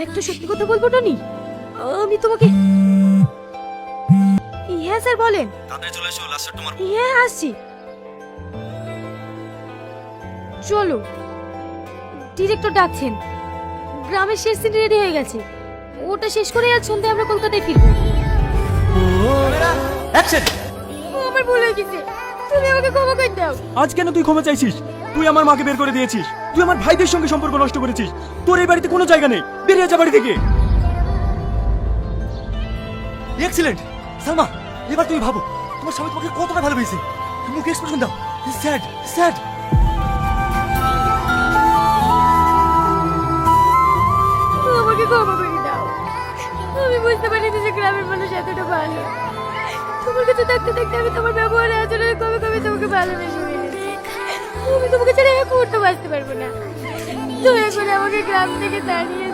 একটা সত্যি কথা বলবো টনি, আমি তোমাকে। হ্যাঁ স্যার বলেন। তাড়াতাড়ি চলে এসো, লাস্ট তোমার। হ্যাঁ আসছি। চলো, ডিরেক্টর ডাকছেন। গ্রামের শেষ সিন রেডি হয়ে গেছে, ওটা শেষ করে আজ সন্ধ্যায় আমরা কলকাতায় ফিরবো। অ্যাকশন। আমার ভুল হয়ে গেছে, তুমি আমাকে ক্ষমা করে দাও। আজ কেন তুই ক্ষমা চাইছিস? তুই আমার মাকে বের করে দিয়েছিস, তুই আমার ভাইদের সঙ্গে সম্পর্ক নষ্ট করেছিস। তোর এই বাড়িতে কোনো জায়গা নেই, বেরিয়ে যা বাড়ি থেকে। এক্সিলেন্ট সালমা, এবার তুমি ভাবো তোমার স্বামী তোমাকে কতটা ভালোবেসে। মুখে এক্সপ্রেশন দাও। Sad sad. আমাকে ক্ষমা করে দাও, আমি বুঝতে পারিনি যে গ্রামের মানুষ এতটা ভালো। তোমার কাছে থাকতে থাকতে আমি তোমার ব্যবহারে আচরণে কবে কবে তোমাকে ভালোবেসে ফেলেছি। আমি তোমাকে ছাড়া এক মুহূর্ত বাঁচতে পারবো না। দয়া করে আমাকে গ্রাম থেকে তাড়িয়ে